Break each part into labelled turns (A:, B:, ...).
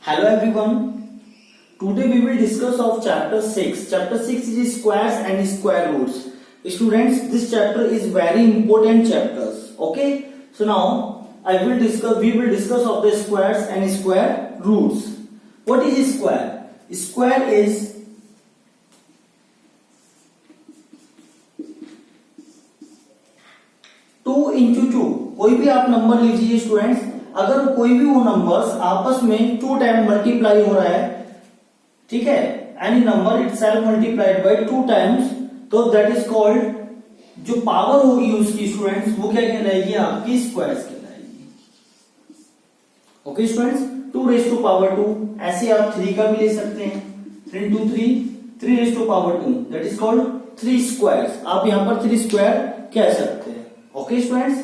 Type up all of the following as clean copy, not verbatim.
A: Hello everyone. Today we will discuss of chapter 6. Chapter 6 is squares and square roots. Students, this chapter is very important chapters. Okay. So now we will discuss of the squares and square roots. What is square? Square is two into two. कोई भी आप number लीजिए students, अगर कोई भी वो numbers आपस में टू टाइम मल्टीप्लाई हो रहा है, ठीक है, any number itself multiplied by two times, तो दैट इज कॉल्ड, जो पावर होगी उसकी स्टूडेंट्स वो क्या कहलाएगी, आपकी स्क्वायर्स कहलाएगी. Okay students, 2 raise to power 2. ऐसे आप 3 का भी ले सकते हैं, 3 into 3, 3 raise to power 2, that is called 3 squares. आप यहां पर 3 स्क्वायर कह सकते हैं. Okay students,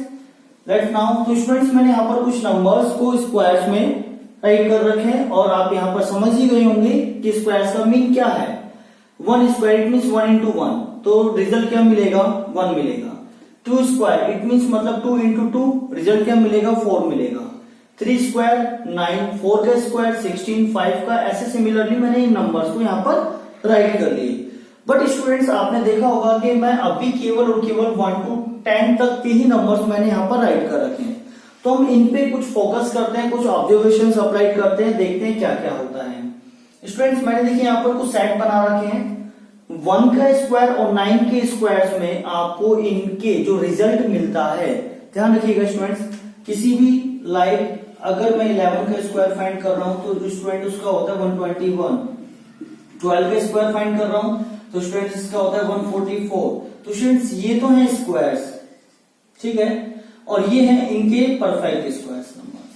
A: let's now. तो स्टूडेंट्स मैंने यहाँ पर कुछ नंबर्स को स्क्वायर्स में टाइप कर रखे हैं और आप यहाँ पर समझ ही गए होंगे कि स्क्वायर्स का मीन क्या है. 1 स्क्वायर इट मीन्स 1 into 1, तो रिजल्ट क्या मिलेगा, 1 मिलेगा. 2 स्क्वायर इट मीन्स मतलब 2 into 2, रिजल्ट क्या मिलेगा, 4 मिलेगा. 3 स्क्वायर 9, 4 का स्क्वायर 16, 5 का. ऐसे सिमिलरली मैंने इन नंबर्स को यहाँ पर राइट कर लिए. बट स्टूडेंट्स आपने देखा होगा कि मैं अभी केवल और केवल 1 to 10 तक के ही नंबर्स मैंने यहाँ पर राइट कर रखे हैं. तो हम इन पे कुछ फोकस करते हैं, कुछ ऑब्जर्वेशन अप्लाई करते हैं, देखते हैं क्या क्या होता है. स्टूडेंट्स मैंने देखिए यहाँ पर कुछ सेट बना रखे हैं. 1 का स्क्वायर और 9 के स्क्वायर्स में आपको इनके जो रिजल्ट मिलता है, ध्यान रखिएगा स्टूडेंट्स, किसी भी लाइक अगर मैं 11 का स्क्वायर फाइंड कर रहा हूं तो जो स्टूडेंट उसका होता है 121. 12 का स्क्वायर फाइंड कर रहा हूं तो स्टूडेंट्स इसका होता है 144. तो स्टूडेंट्स ये तो है स्क्वायर्स, ठीक है, और ये है इनके perfect squares numbers,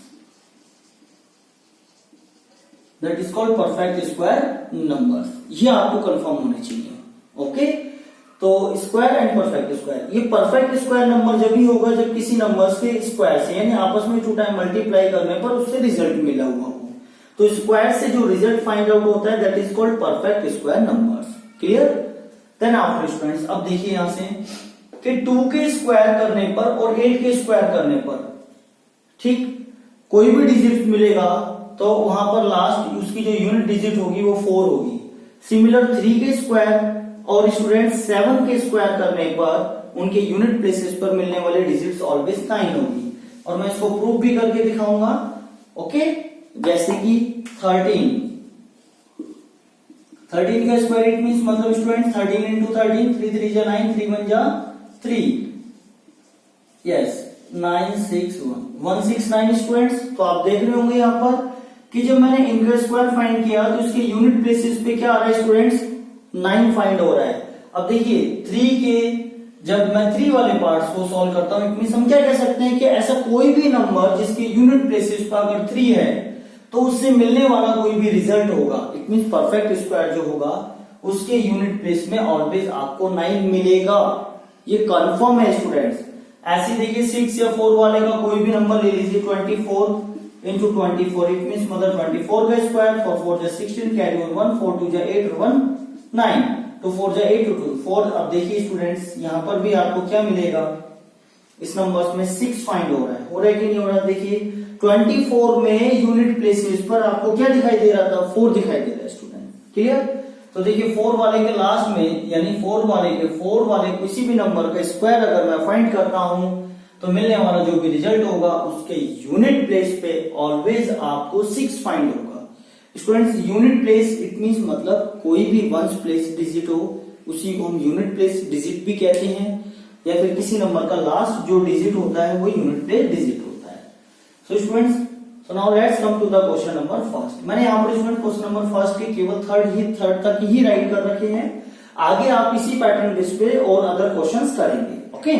A: that is called perfect square numbers. ये आपको कंफर्म होने चाहिए. ओके, तो स्क्वायर एंड परफेक्ट स्क्वायर. ये परफेक्ट स्क्वायर नंबर जब ही होगा जब किसी नंबर्स के स्क्वायर से यानी आपस में 2 टाइम मल्टीप्लाई करने पर उससे रिजल्ट मिला हुआ हो. तो स्क्वायर से जो रिजल्ट फाइंड आउट होता है that is called perfect square numbers. Clear. Then after students अब देखिए यहां से कि 2 के स्क्वायर करने पर और 8 के स्क्वायर करने पर, ठीक, कोई भी डिजिट मिलेगा तो वहां पर लास्ट उसकी जो यूनिट डिजिट होगी वो 4 होगी. सिमिलर 3 के स्क्वायर और स्टूडेंट 7 के स्क्वायर करने पर उनके यूनिट प्लेसेस पर मिलने वाले डिजिट्स ऑलवेज 9 होगी. और मैं इसको प्रूफ भी करके दिखाऊंगा. ओके, जैसे कि 13 का स्क्वायर इट मीन्स मतलब स्टूडेंट 13 into 13, 3 3 जा 9, 3 1 जा 3, यस 961 169 स्टूडेंट्स. तो आप देख रहे होंगे यहाँ पर कि जब मैंने इनका स्क्वायर फाइंड किया तो इसके यूनिट प्लेसेस पे क्या आ रहा है स्टूडेंट्स, 9 फाइंड हो रहा है. अब देखिए 3 के जब मैं 3 वाले पार्ट्स को सॉल्व करता हूं इट मीन्स हम क्या कह सकते हैं कि ऐसा कोई भी नंबर जिसके यूनिट प्लेसेस पर अगर 3 है तो उससे मिलने वाला कोई भी रिजल्ट होगा, इट मीन्स परफेक्ट स्क्वायर जो होगा उसके यूनिट प्लेस में ऑलवेज आपको 9 मिलेगा. ये कंफर्म है स्टूडेंट्स. ऐसे देखिए 6 या 4 वाले का कोई भी नंबर ले लीजिए, 24 into 24 इट मीन्स मतलब 24 का स्क्वायर, 4 4 जा 16, कैरी ओवर 1, 4 2 जा 8 और 1 9, तो 4 जा 8 2 4. अब देखिए स्टूडेंट्स यहाँ पर भी आपको क्या मिलेगा, इस नंबर्स में 6 फाइंड हो रहा है कि नहीं हो रहा. देखिए 24 में यूनिट प्लेसेस पर आपको क्या दिखाई दे रहा था, 4 दिखाई दे रहा है स्टूडेंट. क्लियर. तो देखिए 4 वाले के लास्ट में यानी 4 वाले किसी भी नंबर का स्क्वायर अगर मैं फाइंड करता हूं तो मिलने वाला जो भी रिजल्ट होगा उसके यूनिट प्लेस पे ऑलवेज आपको 6 फाइंड होगा. Students unit place it means मतलब कोई भी वंस प्लेस डिजिट हो उसी को हम यूनिट प्लेस डिजिट भी कहते हैं, या फिर किसी नंबर का लास्ट जो डिजिट होता है वो यूनिट प्लेस डिजिट होता है. So students, so now let's come to the question number first. मैंने यहाँ पर स्टूडेंट क्वेश्चन नंबर फर्स्ट के केवल थर्ड तक ही राइट कर रखे हैं. आगे आप इसी पैटर्न बेस पे और अदर क्वेश्चंस करेंगे. Okay,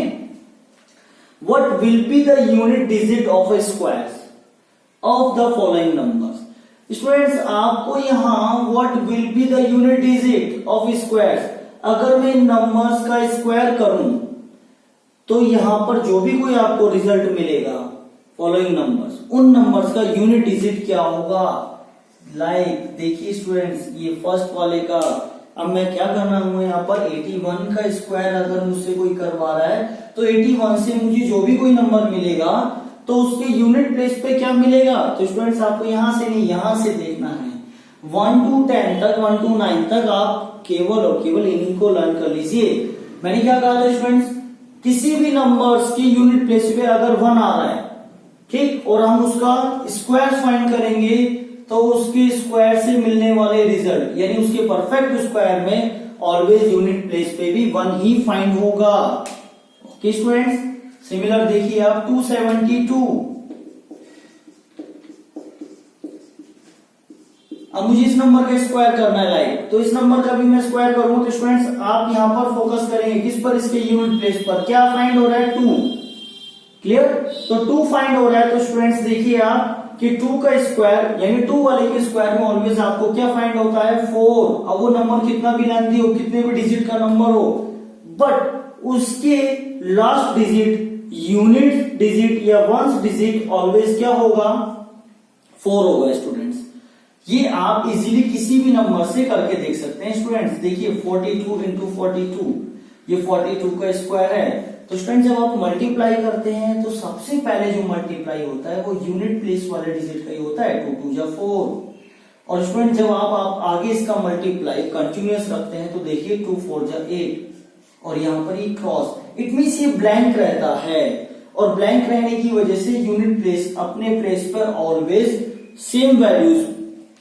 A: what will be the unit digit of a square of the following numbers. Students आपको यहाँ what will be the unit digit of square, अगर मैं नंबर्स का स्क्वायर करूं तो यहां पर जो भी कोई आपको रिजल्ट मिलेगा फॉलोइंग नंबर्स, उन नंबर्स का यूनिट डिजिट क्या होगा. लाइक देखिए स्टूडेंट्स ये फर्स्ट वाले का, अब मैं क्या करना हूं यहाँ पर 81 का स्क्वायर अगर मुझसे कोई करवा रहा है तो 81 से मुझे जो भी कोई नंबर मिलेगा तो उसके यूनिट प्लेस पे क्या मिलेगा? तो स्टूडेंट्स आपको यहां से नहीं, यहां से देखना है। 1 to 10 तक, 1 to 9 तक आप केवल और केवल इन्हीं को लर्न कर लीजिए। मैंने क्या कहा था स्टूडेंट्स, किसी भी नंबर्स की यूनिट प्लेस पे अगर 1 आ रहा है, ठीक, और हम उसका स्क्वायर फाइंड करेंगे, तो उसके स्क्वायर से मिलने वाले रिजल्ट यानी उसके परफेक्ट स्क्वायर में ऑलवेज यूनिट प्लेस पे भी 1 ही फाइंड होगा। ओके स्टूडेंट्स, सिमिलर देखिए आप 272। अब मुझे इस नंबर का स्क्वायर करना है लाइक, तो इस नंबर का भी मैं स्क्वायर करूंगा। तो स्टूडेंट्स आप यहां पर फोकस करेंगे किस पर? इसके यूनिट प्लेस पर। क्या फाइंड हो रहा है? 2। क्लियर? तो 2 फाइंड हो रहा है। तो स्टूडेंट्स देखिए आप कि 2 का स्क्वायर यानी 2 वाले के स्क्वायर में ऑलवेज आपको क्या फाइंड होता है? 4। अब वो नंबर कितना भी लेंथी हो, कितने भी डिजिट का नंबर हो, बट उसके लास्ट डिजिट, यूनिट डिजिट या वंस डिजिट ऑलवेज क्या होगा? 4 होगा स्टूडेंट्स। ये आप इजीली किसी भी नंबर से करके देख सकते हैं स्टूडेंट्स। देखिए 42 इंटू 42, ये 42 का स्क्वायर है। तो स्टूडेंट जब आप मल्टीप्लाई करते हैं तो सबसे पहले जो मल्टीप्लाई होता है वो यूनिट प्लेस वाले डिजिट का ही होता है। 2 2 जा 4। और स्टूडेंट जब आप आगे इसका मल्टीप्लाई कंटिन्यूअस रखते हैं तो देखिए 2 4 जा 8 और यहां पर ये क्रॉस, इट मीन्स ये ब्लैंक रहता है। और ब्लैंक रहने की वजह से यूनिट प्लेस अपने प्लेस पर ऑलवेज सेम वैल्यूज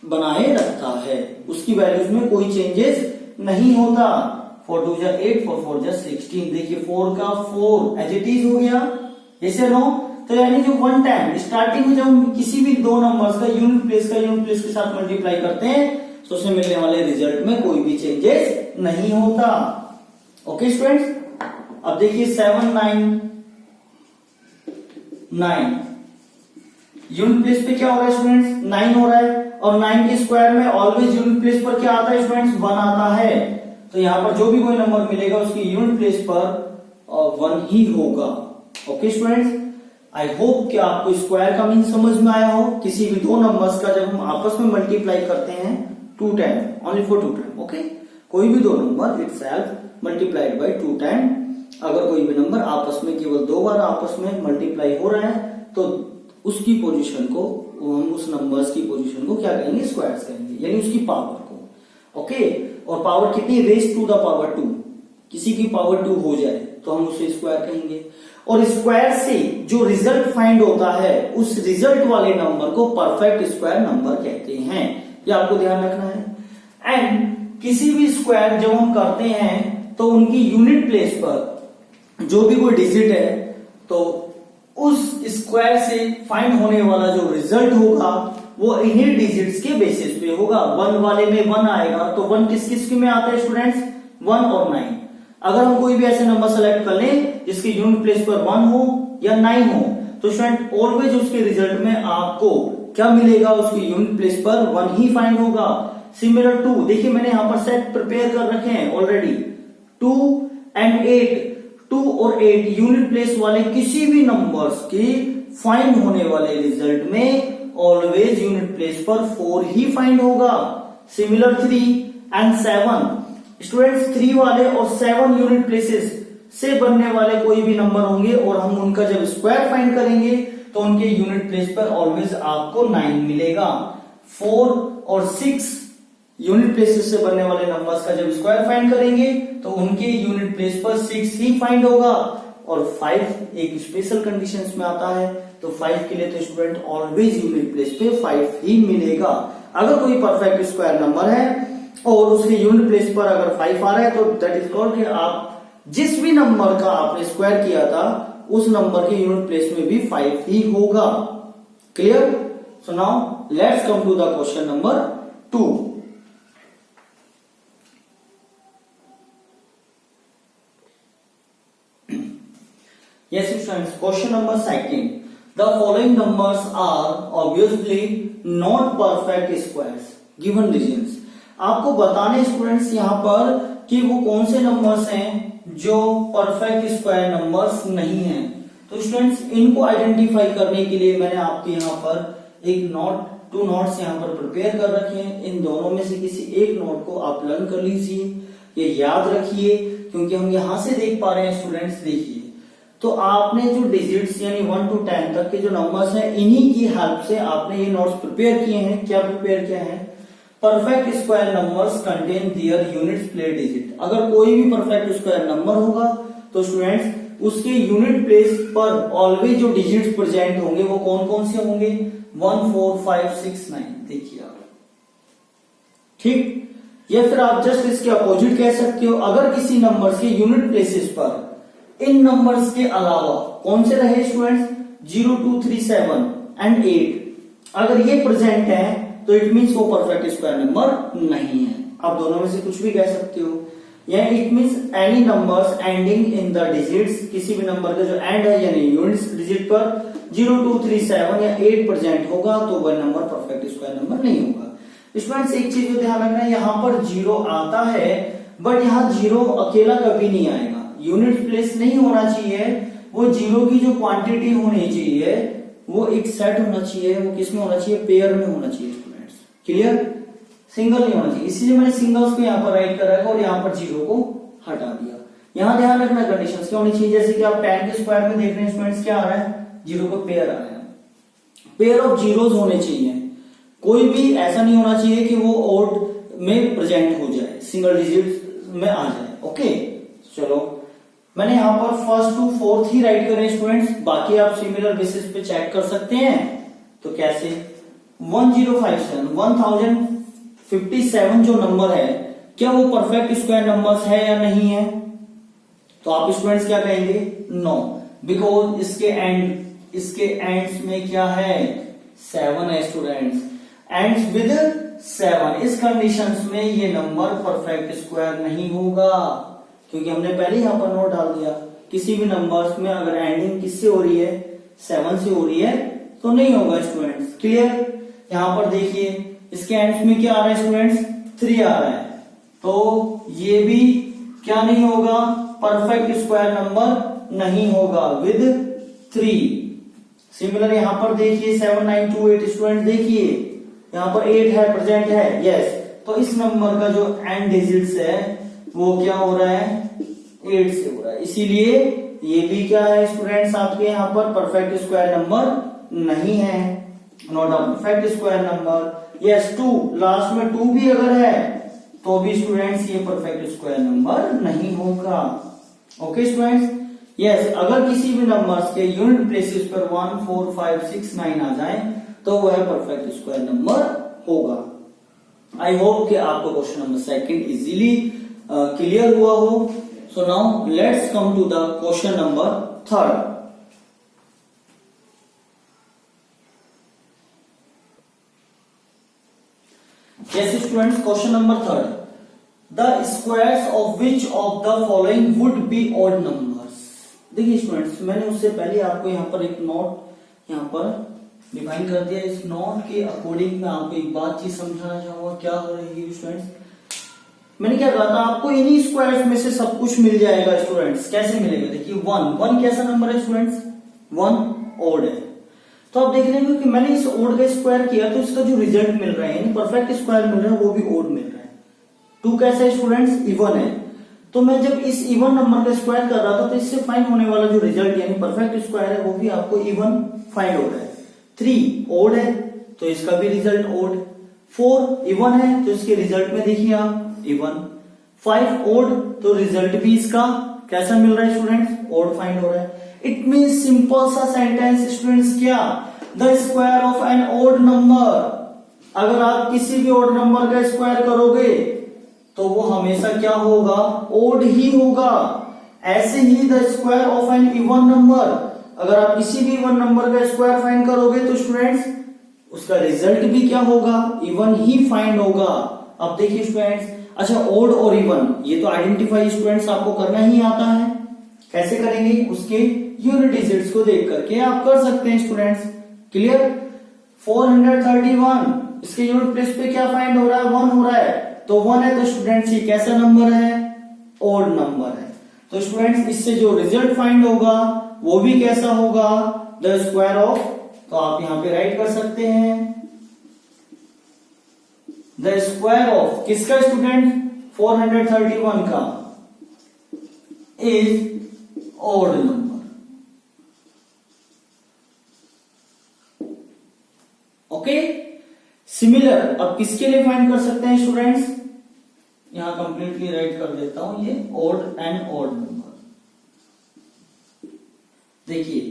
A: बनाए रखता है, उसकी वैल्यूज में कोई चेंजेस नहीं होता। 4 2 जा 8, 4 4 जा 16। देखिए 4 का 4 एज इट इज हो गया, ऐसे नो। तो यानी जो 1 टाइम स्टार्टिंग में जब हम किसी भी दो नंबर्स का यूनिट प्लेस के साथ मल्टीप्लाई करते हैं तो उससे मिलने वाले रिजल्ट में कोई भी चेंजेस नहीं होता। ओके स्टूडेंट्स, अब देखिए 7 9 9 यूनिट प्लेस पे क्या हो रहा है स्टूडेंट्स? 9 हो रहा है। और 9 के स्क्वायर में ऑलवेज यूनिट प्लेस पर क्या आता है स्टूडेंट्स? 1 आता है। तो यहां पर जो भी कोई नंबर मिलेगा उसकी यूनिट प्लेस पर 1 ही होगा। ओके स्टूडेंट्स, आई होप कि आपको स्क्वायर का मीन समझ में आया हो। किसी भी दो नंबर्स का जब हम आपस में मल्टीप्लाई करते हैं 2 time, only for 2 time. Okay, कोई भी दो number itself multiplied by 2 time. अगर कोई भी नंबर आपस में केवल 2 बार आपस में मल्टीप्लाई हो रहा है तो उसकी पोजीशन को हम उस नंबर्स की पोजीशन को क्या कहेंगे? स्क्वायर्स कहेंगे, यानी उसकी पावर को। ओके, और पावर कितनी? Raise to the power 2। किसी की पावर 2 हो जाए तो हम उसे स्क्वायर कहेंगे। और स्क्वायर से जो रिजल्ट फाइंड होता है उस रिजल्ट वाले नंबर को परफेक्ट स्क्वायर नंबर कहते हैं। ये आपको ध्यान रखना है। एंड किसी भी स्क्वायर जब हम करते हैं तो उनकी यूनिट प्लेस पर जो भी कोई डिजिट है तो उस स्क्वायर से फाइंड होने वाला जो रिजल्ट होगा वो इन्हीं डिजिट्स के बेसिस पे होगा। 1 वाले में 1 आएगा तो 1 किस किस में आता है स्टूडेंट्स? 1 और 9। अगर हम कोई भी ऐसे नंबर सेलेक्ट कर लें जिसकी यूनिट प्लेस पर 1 हो या 9 हो तो स्टूडेंट ऑलवेज उसके रिजल्ट में आपको क्या मिलेगा? उसकी यूनिट प्लेस पर 1 ही फाइंड होगा। सिमिलर टू, देखिए मैंने यहां पर सेट प्रिपेयर कर रखे हैं ऑलरेडी। 2 and 8, 2 और 8 यूनिट प्लेस वाले किसी भी नंबर्स के फाइंड होने वाले रिजल्ट में ऑलवेज यूनिट प्लेस पर 4 ही फाइंड होगा। सिमिलर 3 and 7, स्टूडेंट्स 3 वाले और 7 यूनिट प्लेसेस से बनने वाले कोई भी नंबर होंगे और हम उनका जब स्क्वायर फाइंड करेंगे तो उनके यूनिट प्लेस पर ऑलवेज आपको 9 मिलेगा। 4 और 6 यूनिट प्लेसेस से बनने वाले नंबर्स का जब स्क्वायर फाइंड करेंगे तो उनके यूनिट प्लेस पर 6 ही फाइंड होगा। और 5 एक स्पेशल कंडीशंस में आता है, तो 5 के लिए तो स्टूडेंट ऑलवेज यूनिट प्लेस पे 5 ही मिलेगा। अगर कोई परफेक्ट स्क्वायर नंबर है और उसके यूनिट प्लेस पर अगर 5 आ रहा है तो दैट इज कॉल्ड कि आप जिस भी नंबर का आपने स्क्वायर किया था उस नंबर के यूनिट प्लेस में भी 5 ही होगा। Clear? So now let's come to the question number 2। Yes students, question number 2. The following numbers are obviously not perfect squares given regions. आपको बताने स्टूडेंट्स यहाँ पर कि वो कौन से नंबर्स हैं जो परफेक्ट स्क्वायर नंबर्स नहीं हैं। तो स्टूडेंट्स इनको आइडेंटिफाई करने के लिए मैंने आपके यहाँ पर एक टू नोट्स यहाँ पर प्रिपेयर कर रखे हैं। इन दोनों में से किसी एक नोट को आप लर्न कर लीजिए, ये याद रखिए, क्योंकि हम यहाँ से देख पा रहे हैं स्टूडेंट्स। देखिए तो आपने जो डिजिट्स यानी 1 to 10 तक के जो नंबर्स हैं, इन्हीं की हेल्प से आपने ये नोट्स प्रिपेयर किए हैं। क्या प्रिपेयर किया है? Perfect square numbers contain their units place digit. अगर कोई भी परफेक्ट स्क्वायर नंबर होगा तो स्टूडेंट्स उसके यूनिट प्लेस पर ऑलवेज जो डिजिट्स प्रेजेंट होंगे वो कौन कौन से होंगे? 1, 4, 5, 6, 9। देखिए आप, ठीक। या फिर आप जस्ट इसके अपोजिट कह सकते हो, अगर किसी नंबर्स के यूनिट प्लेसेस पर इन नंबर्स के अलावा कौन से रहे स्टूडेंट्स? 0, 2, 3, 7 एंड 8, अगर ये प्रेजेंट है तो इट मीन्स वो परफेक्ट स्क्वायर नंबर नहीं है। आप दोनों में से कुछ भी कह सकते हो। या it means any numbers ending in the digits, किसी भी नंबर का जो एंड है यानी यूनिट्स डिजिट पर 0, 2, 3, 7 या 8 प्रेजेंट होगा तो वह नंबर परफेक्ट स्क्वायर नंबर नहीं होगा। स्टूडेंट्स एक चीज को ध्यान रखना है, यहाँ पर 0 आता है बट यहाँ 0 अकेला कभी नहीं आएगा, यूनिट प्लेस नहीं होना चाहिए। वो 0 की जो क्वांटिटी होनी चाहिए वो एक सेट होना चाहिए, वो किस में होना चाहिए? पेयर में होना चाहिए स्टूडेंट्स। क्लियर? सिंगल नहीं होना चाहिए, इसीलिए मैंने सिंगल्स को यहाँ पर राइट कर रखा और यहाँ पर 0 को हटा दिया। यहाँ ध्यान रखना कंडीशंस क्या होनी चाहिए, जैसे कि आप 10 के स्क्वायर में देख रहे हैं स्टूडेंट्स, क्या आ रहा है? 0 को पेयर आ रहा है। पेयर ऑफ जीरोस होने चाहिए, कोई भी ऐसा नहीं होना चाहिए कि वो ओड में प्रेजेंट हो जाए, सिंगल डिजिट में आ जाए। ओके, चलो मैंने यहाँ पर 1st to 4th he right करें स्टूडेंट्स, बाकी आप सिमिलर बेसिस पे चेक कर सकते हैं। तो कैसे? 1057 जो नंबर है, क्या वो परफेक्ट स्क्वायर नंबर्स है या नहीं है? तो आप स्टूडेंट्स क्या कहेंगे? नो, बिकॉज इसके एंड्स में क्या है? 7 है स्टूडेंट्स, एंड्स विद 7। इस कंडीशंस में ये नंबर परफेक्ट स्क्वायर नहीं होगा, क्योंकि हमने पहले यहां पर नोट डाल दिया, किसी भी नंबर्स में अगर एंडिंग किससे हो रही है? 7 से हो रही है तो नहीं होगा स्टूडेंट्स। क्लियर? यहां पर देखिए इसके एंड्स में क्या आ रहा है स्टूडेंट्स? 3 आ रहा है, तो ये भी क्या नहीं होगा? परफेक्ट स्क्वायर नंबर नहीं होगा विद 3। सिमिलर यहां पर देखिए 7, 9, 2, 8 स्टूडेंट, देखिए यहां पर 8 है, प्रेजेंट है, यस। तो इस नंबर का जो एंड डिजिट्स है वो क्या हो रहा है? 8 से हो रहा है, इसीलिए ये भी क्या है स्टूडेंट्स? आपके यहाँ पर परफेक्ट स्क्वायर नंबर नहीं है, not a perfect square number. Yes, 2 last में 2 भी अगर है तो भी स्टूडेंट्स ये परफेक्ट स्क्वायर नंबर नहीं होगा। ओके स्टूडेंट्स, यस, अगर किसी भी नंबर्स के यूनिट प्लेसेस पर 1, 4, 5, 6, 9 आ जाए तो वह परफेक्ट स्क्वायर नंबर होगा। आई होप कि आपको क्वेश्चन नंबर 2 इजीली क्लियर हुआ हो। So now let's come to the question number 3। Yes students, question number 3. The squares of which of the following would be odd numbers? देखिए students, मैंने उससे पहले आपको यहाँ पर एक नोट यहाँ पर डिफाइन कर दिया। इस नोट के अकॉर्डिंग मैं आपको एक बात चीज समझाना चाहूंगा। क्या हो रही है स्टूडेंट्स? मैंने क्या कहा था आपको, इन्हीं स्क्वायर्स में से सब कुछ मिल जाएगा स्टूडेंट्स। कैसे मिलेगा? देखिए 1 कैसा नंबर है स्टूडेंट्स? 1 ओड है। तो आप देख रहे हैं कि मैंने इस ओड का स्क्वायर किया तो इसका जो रिजल्ट मिल रहा है यानी परफेक्ट स्क्वायर मिल रहा है वो भी ओड मिल रहा है। 2 कैसा है स्टूडेंट्स? इवन है। तो मैं जब इस इवन नंबर का स्क्वायर कर रहा था तो इससे फाइंड होने वाला जो रिजल्ट यानी परफेक्ट स्क्वायर है वो भी आपको इवन फाइंड हो रहा है। 3 ओड है तो इसका भी रिजल्ट ओड। 4 इवन है तो इसके रिजल्ट में देखिए आप इवन। 5 ओड तो रिजल्ट भी इसका कैसा मिल रहा है स्टूडेंट्स? ओड फाइंड हो रहा है। इट मीन्स सिंपल सा सेंटेंस स्टूडेंट्स, क्या? The square of an odd number, अगर आप किसी भी ओड नंबर का स्क्वायर करोगे तो वो हमेशा क्या होगा? ओड ही होगा। ऐसे ही the square of an even number, अगर आप किसी भी इवन नंबर का स्क्वायर फाइंड करोगे तो स्टूडेंट्स उसका रिजल्ट भी क्या होगा? इवन ही फाइंड होगा। अब देखिए स्टूडेंट्स, अच्छा ओड और इवन ये तो आइडेंटिफाई स्टूडेंट्स आपको करना ही आता है। कैसे करेंगे? उसके यूनिट डिजिट्स को देख करके आप कर सकते हैं स्टूडेंट्स। क्लियर? 431 इसके यूनिट प्लेस पे क्या फाइंड हो रहा है? 1 हो रहा है, तो 1 है तो स्टूडेंट्स ये कैसा नंबर है? ओड नंबर है। तो स्टूडेंट्स इससे जो रिजल्ट फाइंड होगा वो भी कैसा होगा? द स्क्वायर ऑफ, तो आप यहां पे राइट कर सकते हैं द स्क्वायर ऑफ किसका स्टूडेंट? 431 का is odd number. Okay, similar अब किसके लिए फाइंड कर सकते हैं स्टूडेंट्स, यहां कंप्लीटली राइट कर देता हूं, ये ओड एंड ऑड नंबर। देखिए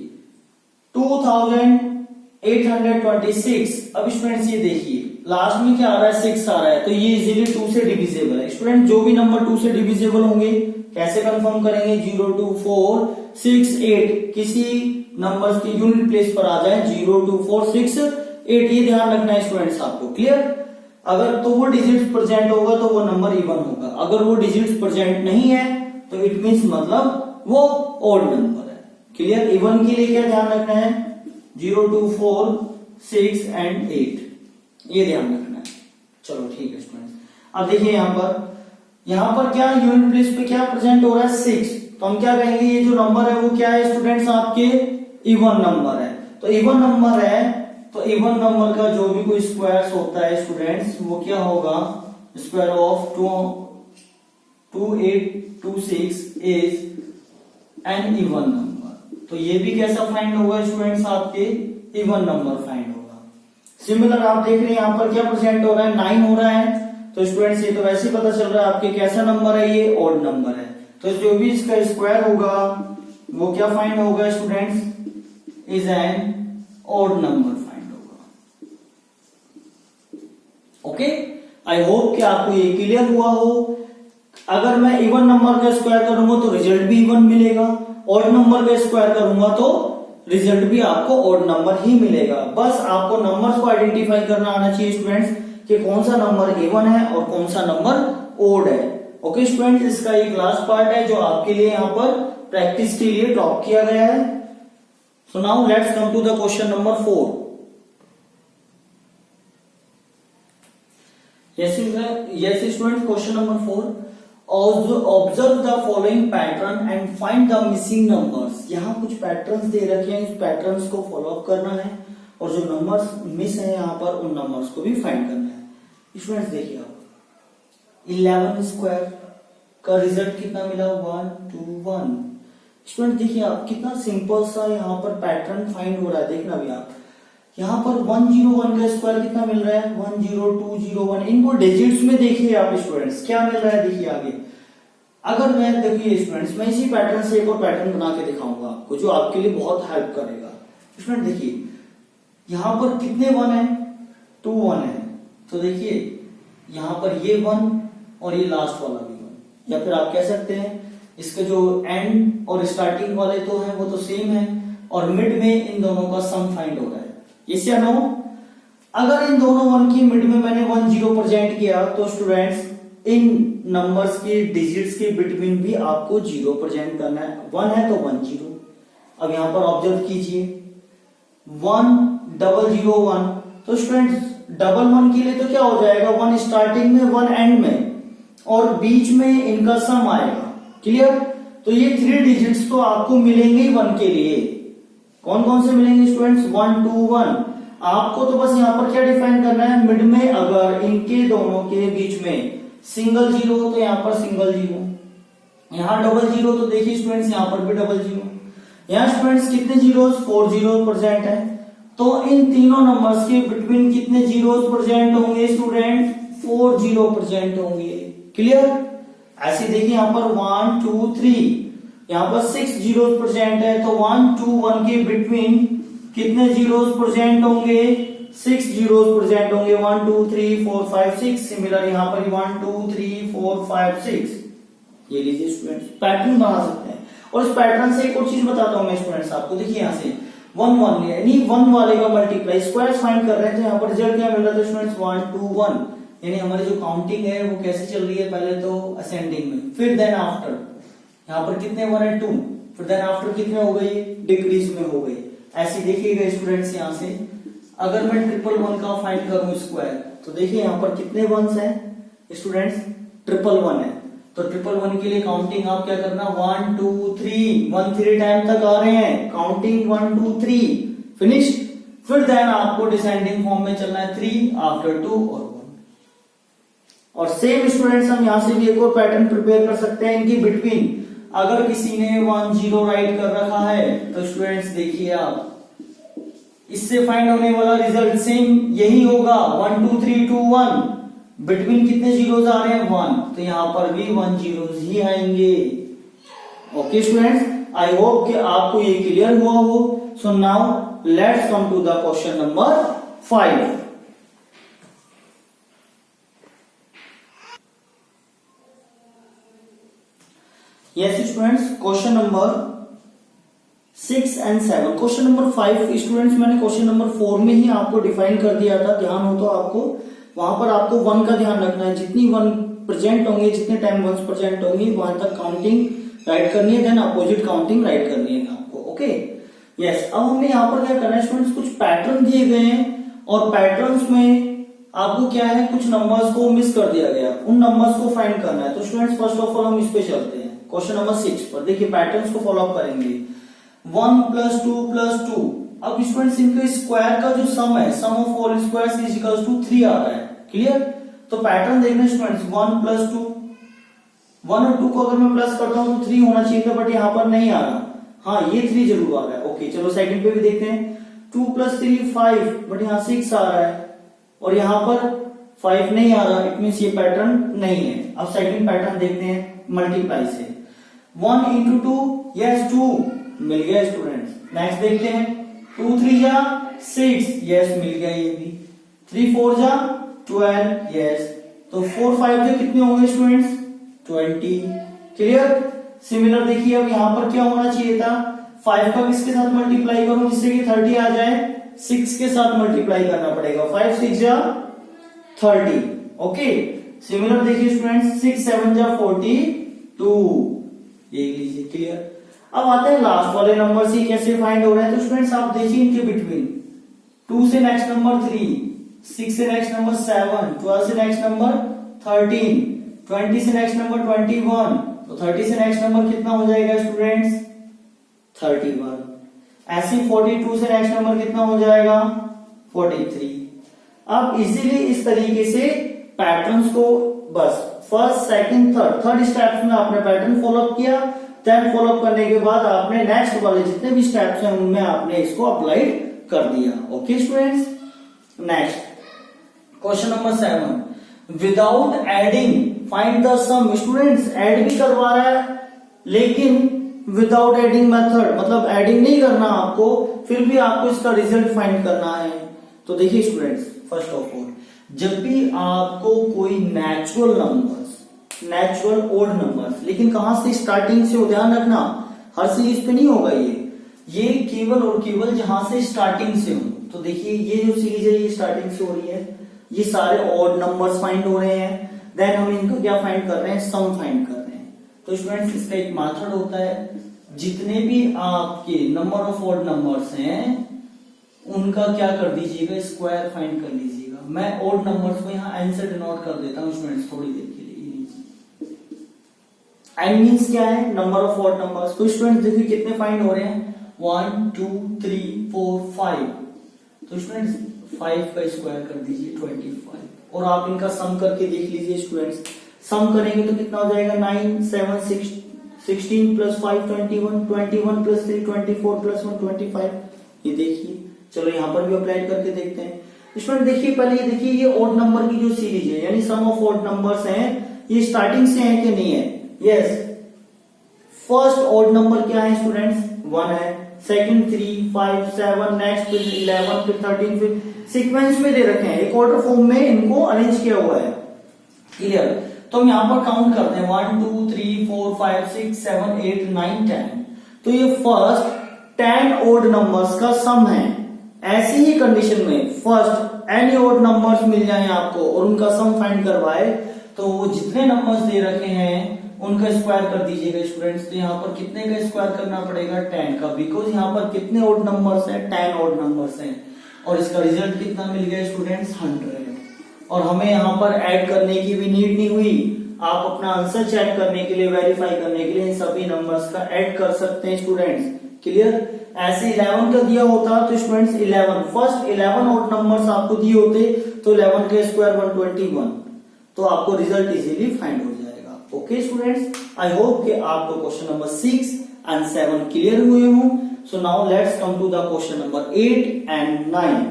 A: 2826, अब स्टूडेंट्स ये देखिए लास्ट में क्या आ रहा है 6 आ रहा है, तो ये इजीली 2 से डिविजिबल है। स्टूडेंट जो भी नंबर 2 से डिविजिबल होंगे कैसे कंफर्म करेंगे, 0 2 4 6 8 किसी नंबर्स की यूनिट प्लेस पर आ जाए, 0 2 4 6 8, ये ध्यान रखना है स्टूडेंट्स आपको, क्लियर। अगर तो वो डिजिट्स प्रेजेंट होगा तो वो नंबर इवन होगा, अगर वो डिजिट्स प्रेजेंट नहीं है तो इट मींस मतलब वो ऑड नंबर है, क्लियर। इवन के लिए क्या ध्यान रखना है, 0 2 4 6 एंड 8, ये ध्यान रखना है। चलो ठीक है स्टूडेंट्स, अब देखिए यहां पर क्या यूनिट प्लेस पे क्या प्रेजेंट हो रहा है 6, तो हम क्या कहेंगे ये जो नंबर है वो क्या है स्टूडेंट्स, आपके इवन नंबर है। तो इवन नंबर है तो इवन नंबर का जो भी कोई स्क्वायर्स होता है स्टूडेंट्स वो क्या होगा, square of 2826 is an even number. तो ये भी कैसा फाइंड होगा स्टूडेंट्स, आपके इवन नंबर फाइंड होगा। सिमिलर आप देख रहे हैं यहां पर क्या प्रेजेंट हो रहा है, 9 हो रहा है, तो स्टूडेंट्स ये तो वैसे ही पता चल रहा है आपके कैसा नंबर है, ये ऑड नंबर है। तो जो भी इसका स्क्वायर होगा वो क्या फाइंड होगा students, is an odd number find होगा। ओके, आई होप कि आपको ये क्लियर हुआ हो। अगर मैं इवन नंबर का स्क्वायर करूंगा तो रिजल्ट भी इवन मिलेगा, ऑड नंबर का स्क्वायर करूंगा तो रिजल्ट भी आपको ऑड नंबर ही मिलेगा। बस आपको नंबर्स को आइडेंटिफाई करना आना चाहिए स्टूडेंट्स कि कौन सा नंबर इवन है और कौन सा नंबर ओड है। ओके स्टूडेंट्स, इसका एक लास्ट पार्ट है जो आपके लिए यहाँ पर प्रैक्टिस के लिए ड्रॉप किया गया है। So now let's come to the question number 4। yes student, question number 4, observe the following pattern and find the missing numbers. यहाँ कुछ पैटर्न्स दे रखे हैं, इस पैटर्न्स को फॉलो अप करना है और जो नंबर्स मिस है यहाँ पर उन नंबर्स को भी फाइंड करना है। स्टूडेंट्स देखिए आप 11 स्क्वायर का रिजल्ट कितना मिला, 1 2 1। स्टूडेंट देखिए आप कितना सिंपल सा यहाँ पर पैटर्न फाइंड हो रहा है, देखना भी आप यहाँ पर 101 का स्क्वायर कितना मिल रहा है, 10201। इनको डिजिट्स में देखिए आप स्टूडेंट्स क्या मिल रहा है, देखिए आगे। अगर मैं देखिए स्टूडेंट्स मैं इसी पैटर्न से एक और पैटर्न बना के दिखाऊंगा आपको जो आपके लिए बहुत हेल्प करेगा। स्टूडेंट देखिए यहाँ पर कितने 1 है, 2 1 है, तो देखिए यहाँ पर ये 1 और ये लास्ट वाला भी 1, या फिर आप कह सकते हैं इसके जो एंड और स्टार्टिंग वाले तो हैं वो तो सेम है और मिड में इन दोनों का सम फाइंड हो रहा है, यस या नो। अगर इन दोनों 1 की मिड में मैंने 1 0 प्रेजेंट किया तो स्टूडेंट्स इन नंबर्स के डिजिट्स के बिटवीन भी आपको 0 प्रेजेंट करना है। 1 है तो 1 0। अब यहां पर ऑब्जर्व कीजिए 1 0 0 1, तो स्टूडेंट्स डबल 1 के लिए तो क्या हो जाएगा, 1 स्टार्टिंग में 1 एंड में और बीच में इनका सम आएगा, क्लियर। तो ये 3 डिजिट्स तो आपको मिलेंगे 1 के लिए। कौन कौन से मिलेंगे स्टूडेंट्स, 1 2 1। आपको तो बस यहाँ पर क्या डिफाइन करना है, मिड में अगर इनके दोनों के बीच में सिंगल 0 तो यहाँ पर सिंगल 0, यहाँ डबल 0 तो देखिए स्टूडेंट्स यहाँ पर भी डबल 0। यहाँ स्टूडेंट्स कितने जीरोस, 4 जीरो प्रेजेंट है, तो इन तीनों नंबर्स के बिटवीन कितने जीरोस प्रेजेंट होंगे स्टूडेंट, 4 जीरो प्रेजेंट होंगे, क्लियर। ऐसे देखिए यहाँ पर 1 2 3, यहाँ पर 6 जीरोस प्रेजेंट है, तो 1 2 1 के बिटवीन कितने जीरोस प्रेजेंट होंगे, 6 जीरोस प्रेजेंट होंगे, 1 2 3 4 5 6। सिमिलर यहाँ पर 1 2 3 4 5 6। ये लीजिए स्टूडेंट्स पैटर्न बना सकते हैं। और इस पैटर्न से एक और चीज बताता हूं मैं स्टूडेंट्स आपको, देखिए यहाँ से 1 1 यानी 1 वाले का मल्टीप्लाई स्क्वायर फाइंड कर रहे थे, यहाँ पर रिजल्ट क्या मिल रहा था स्टूडेंट्स, 1 2 1। यानी हमारी जो काउंटिंग है वो कैसे चल रही है, पहले तो असेंडिंग में, फिर देन आफ्टर यहाँ पर कितने 1 है 2, फिर देन आफ्टर कितने हो गई, डिक्रीज में हो गई। ऐसे देखिएगा स्टूडेंट्स यहाँ से अगर मैं 1 1 का फाइंड करूं स्क्वायर, तो देखिए यहाँ पर कितने 1s हैं स्टूडेंट्स, 1 1 है, तो 1 1 के लिए काउंटिंग आप क्या करना, 1 2 3 1 3 टाइम तक आ रहे हैं, काउंटिंग 1 2 3 फिनिश। फिर देन आपको डिसेंडिंग फॉर्म में चलना है 3 आफ्टर 2 और 1। और सेम स्टूडेंट्स हम यहां से भी एक और पैटर्न प्रिपेयर कर सकते हैं इनकी बिटवीन। अगर किसी ने 1 0 राइट कर रखा है तो स्टूडेंट्स देखिए आप इससे फाइंड होने वाला रिजल्ट सेम यही होगा, 1 2 3 2 1। बिटवीन कितने जीरोस आ रहे हैं? 1, तो यहां पर भी 1 जीरोस ही आएंगे। ओके स्टूडेंट्स, आई होप कि आपको ये क्लियर हुआ हो। So now let's come to the question number 5। Yes students, question number 6 and 7। Question number 5 students मैंने क्वेश्चन नंबर 4 में ही आपको डिफाइन कर दिया था, ध्यान हो तो आपको वहां पर आपको 1 का ध्यान रखना है। जितनी 1 प्रेजेंट होंगे, जितने टाइम 1 प्रेजेंट होंगी, वहां तक काउंटिंग राइट करनी है, देन अपोजिट काउंटिंग राइट करनी है आपको। ओके यस, अब हमें यहाँ पर क्या करना है स्टूडेंट्स, कुछ पैटर्न दिए गए हैं और पैटर्न्स में आपको क्या है, कुछ नंबर्स को मिस कर दिया गया, उन नंबर्स को फाइंड करना है। तो स्टूडेंट्स फर्स्ट ऑफ ऑल हम इस पे चलते हैं क्वेश्चन नंबर 6 पर। देखिए पैटर्न्स को फॉलो अप करेंगे। 1 + 2 + 2। अब स्टूडेंट्स इनके स्क्वायर का जो सम है, sum of all squares is equal to 3 आ रहा है। क्लियर? तो पैटर्न देखना स्टूडेंट्स, 1 + 2, 1 और 2 को अगर मैं प्लस करता हूं तो 3 होना चाहिए था, बट यहां पर नहीं आ रहा। हाँ ये 3 जरूर आ रहा है। ओके चलो सेकंड पे भी देखते हैं। 2 + 3 5, बट यहाँ 6 आ रहा है और यहाँ पर 5 नहीं आ रहा, इट मींस ये पैटर्न नहीं है। अब सेकंड पैटर्न देखते हैं मल्टीप्लाई से। 1 × 2, यस 2 मिल गया स्टूडेंट्स। नेक्स्ट देखते हैं 2 3 जा 6, यस मिल गया ये भी। 3 4 जा 12, यस। तो 4 5 जो कितने होंगे स्टूडेंट्स? 20। क्लियर? सिमिलर देखिए अब यहाँ पर क्या होना चाहिए था, 5 का किसके साथ मल्टीप्लाई करो जिससे कि 30 आ जाए? 6 के साथ मल्टीप्लाई करना पड़ेगा। 5 6 जा 30। ओके सिमिलर देखिए स्टूडेंट्स, 6 7 जा 42, ये लीजिए। क्लियर? अब आते हैं लास्ट वाले नंबर से कैसे फाइंड हो रहे हैं। तो स्टूडेंट्स आप देखिए इनके बिटवीन 2 से नेक्स्ट नंबर 3, 6 से नेक्स्ट नंबर 7, 12 से नेक्स्ट नंबर 13, 20 से नेक्स्ट नंबर 21, तो 30 से नेक्स्ट नंबर कितना हो जाएगा स्टूडेंट्स? 31। ऐसे 42 से नेक्स्ट नंबर कितना हो जाएगा? 43। अब इजीली इस तरीके से पैटर्न्स को बस फर्स्ट सेकंड थर्ड स्टेप्स में आपने पैटर्न फॉलो अप किया, देन फॉलो अप करने के बाद आपने नेक्स्ट वाले जितने भी स्टेप्स हैं उनमें आपने इसको अप्लाई कर दिया। Okay students, next question number 7। Without adding find the sum. Students add भी करवा रहा है लेकिन विदाउट एडिंग मेथड, मतलब एडिंग नहीं करना आपको, फिर भी आपको इसका रिजल्ट फाइंड करना है। तो देखिए स्टूडेंट्स, फर्स्ट ऑफ ऑल जब भी आपको कोई natural numbers, natural odd numbers, लेकिन कहां से स्टार्टिंग से हो, ध्यान रखना हर सीरीज पे नहीं होगा ये केवल और केवल जहां से स्टार्टिंग से हो। तो देखिए ये जो सीरीज है ये स्टार्टिंग से हो रही है, ये सारे ऑड नंबर्स फाइंड हो रहे हैं, देन हम इनको क्या फाइंड कर रहे हैं? सम फाइंड कर रहे हैं। तो स्टूडेंट्स इसका एक मेथड होता है, जितने भी आपके नंबर ऑफ ऑड नंबर्स हैं उनका क्या कर दीजिएगा? स्क्वायर फाइंड कर लीजिएगा। मैं ऑड नंबर्स को यहाँ एन से डिनोट कर देता हूँ स्टूडेंट्स थोड़ी देर के लिए। एन मींस क्या है? Number of odd numbers. तो स्टूडेंट्स देखिए कितने फाइंड हो रहे हैं? 1 2 3 4 5। तो स्टूडेंट्स 5 का स्क्वायर कर दीजिए 25, और आप इनका सम करके देख लीजिए स्टूडेंट्स। सम करेंगे तो कितना हो जाएगा? 9 7 16 + 5 21, 21 + 3 24 + 1 25। ये देखिए, चलो यहाँ पर भी अप्लाई करके देखते हैं। स्टूडेंट देखिए पहले ये देखिए, ये ऑड नंबर की जो सीरीज है यानी सम ऑफ ऑड नंबर्स हैं, ये स्टार्टिंग से है कि नहीं है? यस। फर्स्ट ऑड नंबर क्या है स्टूडेंट्स? 1 है, सेकंड 3 5 7, नेक्स्ट फिर 11 फिर 13, फिर सीक्वेंस में दे रखे हैं, एक ऑर्डर फॉर्म में इनको अरेंज किया हुआ है। क्लियर? तो हम यहाँ पर काउंट करते हैं 1 2 3 4 5 6 7 8 9 10। तो ये फर्स्ट 10 ऑड नंबर्स का सम है। ऐसी ही कंडीशन में फर्स्ट एनी ऑड नंबर्स मिल जाए आपको और उनका सम फाइंड करवाए, तो वो जितने नंबर्स दे रखे हैं उनका स्क्वायर कर दीजिएगा स्टूडेंट्स। तो यहाँ पर कितने का स्क्वायर करना पड़ेगा? 10 का, बिकॉज यहाँ पर कितने ऑड नंबर्स हैं? 10 ऑड नंबर्स हैं, और इसका रिजल्ट कितना मिल गया स्टूडेंट्स? 100। और हमें यहाँ पर ऐड करने की भी नीड नहीं हुई, आप अपना आंसर चेक करने के लिए, वेरीफाई करने के लिए इन सभी नंबर्स का ऐड कर सकते हैं स्टूडेंट्स। क्लियर? ऐसे 11 का दिया होता तो स्टूडेंट्स 11 फर्स्ट 11 ऑड नंबर्स आपको दिए होते तो 11 का स्क्वायर 121, तो आपको रिजल्ट इजीली फाइंड हो जाएगा। ओके स्टूडेंट्स, आई होप कि आपको क्वेश्चन नंबर 6 एंड 7 क्लियर हुए हों। So now let's come to the question number 8 and 9।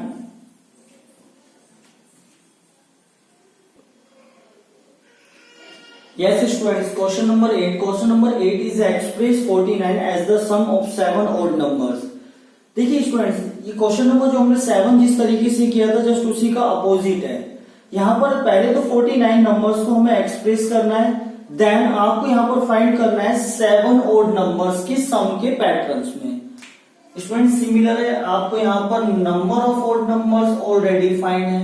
A: Yes students, question number 8. Question number 8 is express 49 as the sum of 7 odd numbers. देखिए students, ये question number जो हमने 7 जिस तरीके से किया था जस्ट उसी का अपोजिट है। यहाँ पर पहले तो 49 नंबर्स को हमें एक्सप्रेस करना है, देन आपको यहाँ पर फाइंड करना है 7 ओड नंबर्स के सम के पैटर्न्स में। स्टूडेंट सिमिलर है, आपको यहाँ पर number of odd numbers already find है,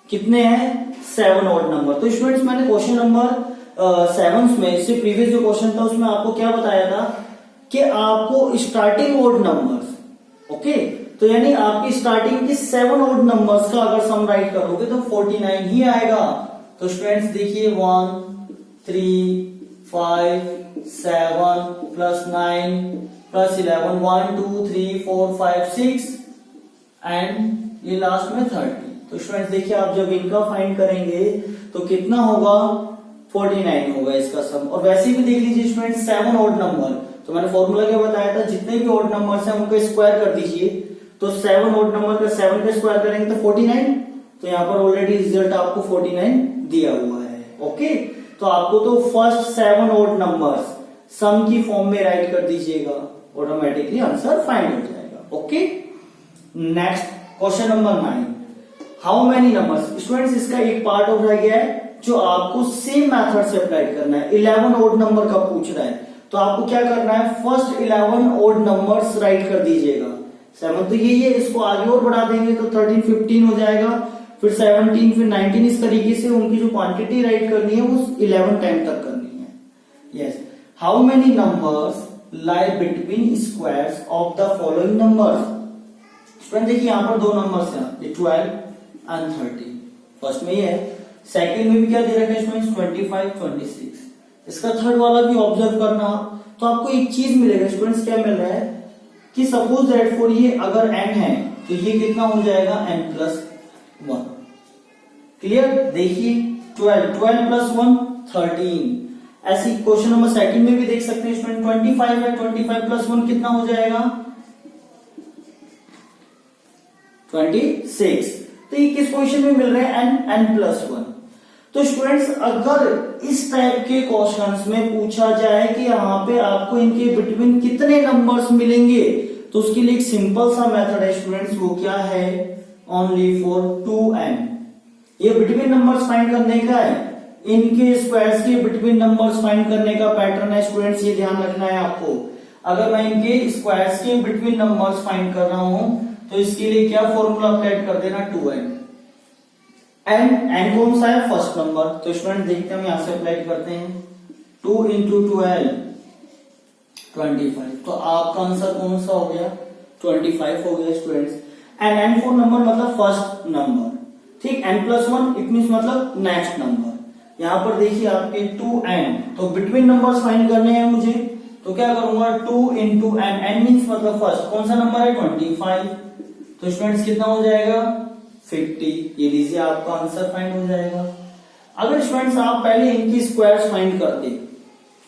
A: कितने हैं 7 ओड नंबर। तो स्टूडेंट्स मैंने क्वेश्चन नंबर 7 में, इससे प्रीवियस जो क्वेश्चन था उसमें आपको क्या बताया था कि आपको स्टार्टिंग ओड नंबर्स, ओके, तो यानी आपकी स्टार्टिंग की 7 ओड नंबर्स का अगर सम राइट करोगे तो 49 ही आएगा। तो स्टूडेंट्स देखिए 1 3 5 7 प्लस 9 प्लस 11 1 2 3 4 5 6 एंड ये लास्ट में 30। तो स्टूडेंट्स देखिए आप जब इनका फाइंड करेंगे तो कितना होगा 49 होगा इसका सम। और वैसे भी देख लीजिए स्टूडेंट्स 7 ओड नंबर, तो मैंने फॉर्मूला क्या बताया था, जितने भी ओड नंबर्स हैं उनको स्क्वायर कर दीजिए। तो 7 ओड नंबर का 7 का स्क्वायर करेंगे तो 49। तो यहाँ पर ऑलरेडी रिजल्ट आपको 49 दिया हुआ है। ओके, तो आपको तो फर्स्ट 7 ओड नंबर्स सम की फॉर्म में राइट कर दीजिएगा, ऑटोमेटिकली आंसर फाइंड हो जाएगा। Okay, next question number 9, how many numbers. Students इसका एक पार्ट और रह गया है जो आपको सेम मेथड से अप्लाई करना है। 11 ओड नंबर का पूछ रहा है, तो आपको क्या करना है, फर्स्ट 11 ओड नंबर्स राइट कर दीजिएगा। 7 तो यही है, इसको आगे और बढ़ा देंगे तो 13 15 हो जाएगा, फिर 17 फिर 19, इस तरीके से उनकी जो क्वांटिटी राइट करनी है वो 11 टाइम तक करनी है। Yes, how many numbers lie between squares of the following numbers. Student देखिए यहाँ पर दो नंबर्स हैं, 12 एंड 30। फर्स्ट में ये है, सेकंड में भी क्या दे रखा है स्टूडेंट्स 25 26। इसका थर्ड वाला भी ऑब्जर्व करना, तो आपको एक चीज मिलेगा स्टूडेंट्स, क्या मिल रहा है कि सपोज दैट फॉर ये अगर n है तो ये कितना हो जाएगा n+1। क्लियर, देखिए 12 प्लस 1 13। ऐसी क्वेश्चन नंबर सेकंड में भी देख सकते हैं स्टूडेंट, 25 है, 25 प्लस 1 कितना हो जाएगा 26। तो ये किस पोजीशन में मिल रहे हैं n+1। तो स्टूडेंट्स अगर इस टाइप के क्वेश्चंस में पूछा जाए कि यहाँ पे आपको इनके बिटवीन कितने नंबर्स मिलेंगे, तो उसके लिए एक सिंपल सा मेथड है स्टूडेंट्स, वो क्या है, ओनली फॉर 2n। ये बिटवीन नंबर्स फाइंड करने का है, इनके स्क्वायर्स के बिटवीन नंबर्स फाइंड करने का पैटर्न है स्टूडेंट्स, ये ध्यान रखना है आपको। अगर मैं इनके स्क्वायर्स के बिटवीन नंबर्स फाइंड कर रहा हूं तो इसके लिए क्या फॉर्मूला अप्लाई कर देना, 2n। n कौन सा है, फर्स्ट नंबर, तो स्टूडेंट देखते हैं हम यहां से अप्लाई करते हैं, 2 × 12 25। तो आपका आंसर कौन सा हो गया, 25 हो गया students. And n four number मतलब फर्स्ट नंबर, ठीक, n+1 इट मींस मतलब नेक्स्ट नंबर। यहां पर देखिए आपके 2n, तो बिटवीन नंबर्स फाइंड करने हैं मुझे, तो क्या करूंगा 2 × n, n मींस मतलब फर्स्ट, कौन सा नंबर है 25। तो स्टूडेंट्स कितना हो जाएगा 50। ये लीजिए आपका आंसर फाइंड हो जाएगा। अगर स्टूडेंट्स आप पहले इनकी स्क्वायर्स फाइंड करते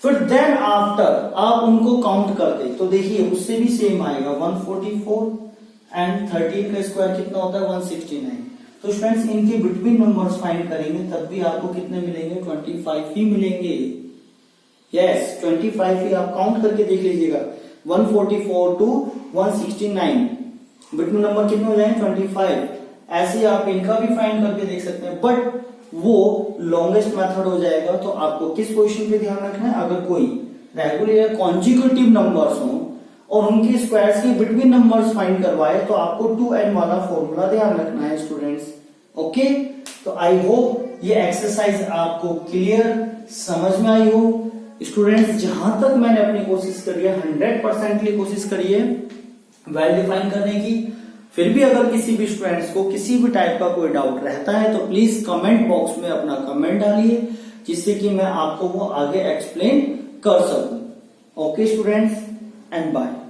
A: फिर देन आफ्टर आप उनको काउंट करते, तो देखिए उससे भी सेम आएगा 144 एंड 13 का स्क्वायर कितना होता है 169। तो स्टूडेंट्स इनके बिटवीन नंबर्स फाइंड करेंगे तब भी आपको कितने मिलेंगे, 25 ही मिलेंगे। यस, 25 ही आप काउंट करके देख लीजिएगा, 144 to 169 बिटवीन नंबर कितने हो जाएंगे 25। ऐसे आप इनका भी फाइंड करके देख सकते हैं, बट वो लॉन्गेस्ट मेथड हो जाएगा। तो आपको किस पोजीशन पे ध्यान रखना है, अगर कोई रेगुलर कॉन्जिक्यूटिव नंबर्स हो और उनके स्क्वायर्स के बिटवीन नंबर्स फाइंड करवाए तो आपको 2n वाला फॉर्मूला ध्यान रखना है स्टूडेंट्स। ओके, तो आई होप ये एक्सरसाइज आपको क्लियर समझ में आई हो। स्टूडेंट्स जहां तक मैंने अपनी कोशिश करी है 100% कोशिश करी है वेल डिफाइन करने की। फिर भी अगर किसी भी स्टूडेंट्स को किसी भी टाइप का कोई डाउट रहता है तो प्लीज कमेंट बॉक्स में अपना कमेंट डालिए, जिससे कि मैं आपको वो आगे एक्सप्लेन कर सकूं। Okay students, and bye.